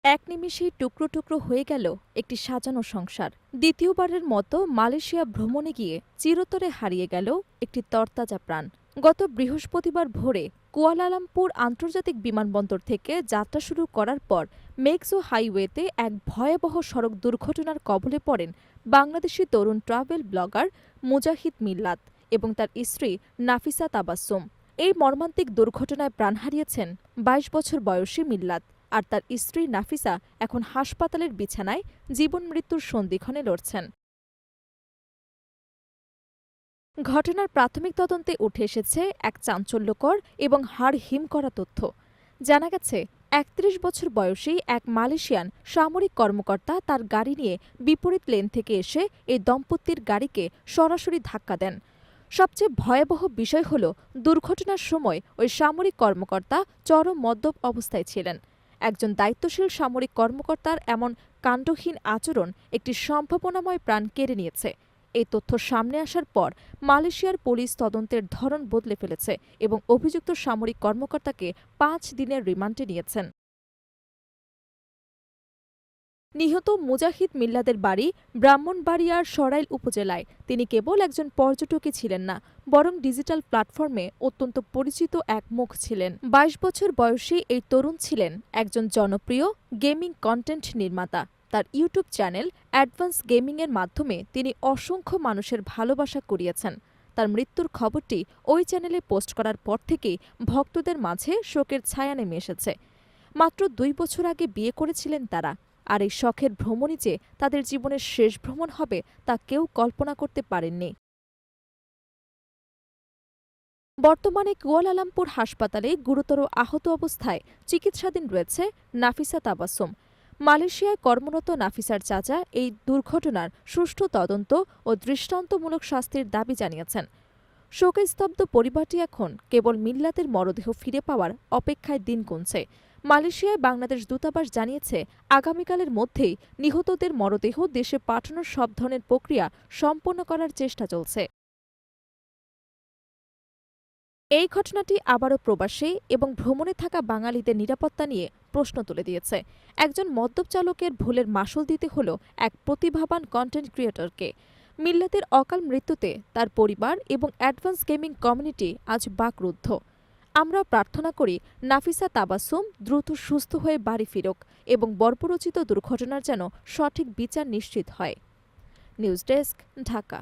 এক নিমিষেই টুকরো টুকরো হয়ে গেল একটি সাজানো সংসার। দ্বিতীয়বারের মতো মালয়েশিয়া ভ্রমণে গিয়ে চিরতরে হারিয়ে গেল একটি তরতাজা প্রাণ। গত বৃহস্পতিবার ভোরে কুয়ালালামপুর আন্তর্জাতিক বিমানবন্দর থেকে যাত্রা শুরু করার পর মেক্সো হাইওয়েতে এক ভয়াবহ সড়ক দুর্ঘটনার কবলে পড়েন বাংলাদেশি তরুণ ট্রাভেল ব্লগার মুজাহিদ মিল্লাত এবং তার স্ত্রী নাফিসা তাবাসসুম। এই মর্মান্তিক দুর্ঘটনায় প্রাণ হারিয়েছেন ২২ বছর বয়সী মিল্লাত, আর তার স্ত্রী নাফিসা এখন হাসপাতালের বিছানায় জীবন মৃত্যুর সন্ধিক্ষণে লড়ছেন। ঘটনার প্রাথমিক তদন্তে উঠে এসেছে এক চাঞ্চল্যকর এবং হাড় হিম করা তথ্য। জানা গেছে ৩১ বছর বয়সী এক মালয়েশিয়ান সামরিক কর্মকর্তা তার গাড়ি নিয়ে বিপরীত লেন থেকে এসে এই দম্পতির গাড়িকে সরাসরি ধাক্কা দেন। সবচেয়ে ভয়াবহ বিষয় হল, দুর্ঘটনার সময় ওই সামরিক কর্মকর্তা চরম মদ্যপ অবস্থায় ছিলেন। একজন দায়িত্বশীল সামরিক কর্মকর্তার এমন কাণ্ডহীন আচরণ একটি সম্ভাবনাময় প্রাণ কেড়ে নিয়েছে। এই তথ্য সামনে আসার পর মালয়েশিয়ার পুলিশ তদন্তের ধরন বদলে ফেলেছে এবং অভিযুক্ত সামরিক কর্মকর্তাকে ৫ দিনের রিমান্ডে নিয়েছেন। নিহত মুজাহিদ মিল্লাদের বাড়ি ব্রাহ্মণবাড়িয়ার সরাইল উপজেলায়। তিনি কেবল একজন পর্যটকই ছিলেন না, বরং ডিজিটাল প্ল্যাটফর্মে অত্যন্ত পরিচিত এক মুখ ছিলেন। ২২ বছর বয়সী এই তরুণ ছিলেন একজন জনপ্রিয় গেমিং কন্টেন্ট নির্মাতা। তার ইউটিউব চ্যানেল অ্যাডভান্স গেমিংয়ের মাধ্যমে তিনি অসংখ্য মানুষের ভালোবাসা কুড়িয়েছেন। তার মৃত্যুর খবরটি ওই চ্যানেলে পোস্ট করার পর থেকেই ভক্তদের মাঝে শোকের ছায়া নেমে এসেছে। মাত্র ২ বছর আগে বিয়ে করেছিলেন তারা, আর এই শখের ভ্রমণই যে তাদের জীবনের শেষ ভ্রমণ হবে তা কেউ কল্পনা করতে পারেননি। বর্তমানে কুয়ালালামপুর হাসপাতালে গুরুতর আহত অবস্থায় চিকিৎসাধীন রয়েছে নাফিসা তাবাসসুম। মালয়েশিয়ায় কর্মরত নাফিসার চাচা এই দুর্ঘটনার সুষ্ঠু তদন্ত ও দৃষ্টান্তমূলক শাস্তির দাবি জানিয়েছেন। শোকস্তব্ধ পরিবারটি এখন কেবল মিল্লাতের মরদেহ ফিরে পাওয়ার অপেক্ষায় দিন গুনছে। মালয়েশিয়ায় বাংলাদেশ দূতাবাস জানিয়েছে, আগামীকালের মধ্যেই নিহতদের মরদেহ দেশে পাঠানোর সব ধরনের প্রক্রিয়া সম্পন্ন করার চেষ্টা চলছে। এই ঘটনাটি আবারও প্রবাসী এবং ভ্রমণে থাকা বাঙালিদের নিরাপত্তা নিয়ে প্রশ্ন তুলে দিয়েছে। একজন মদ্যপ চালকের ভুলের মাসুল দিতে হল এক প্রতিভাবান কন্টেন্ট ক্রিয়েটরকে। মিল্লাতের অকাল মৃত্যুতে তার পরিবার এবং অ্যাডভান্স গেমিং কমিউনিটি আজ বাকরুদ্ধ। আমরা প্রার্থনা করি নাফিসা তাবাসসুম দ্রুত সুস্থ হয়ে বাড়ি ফিরুক এবং বর্বরচিত দুর্ঘটনার যেন সঠিক বিচার নিশ্চিত হয়। News desk, Dhaka.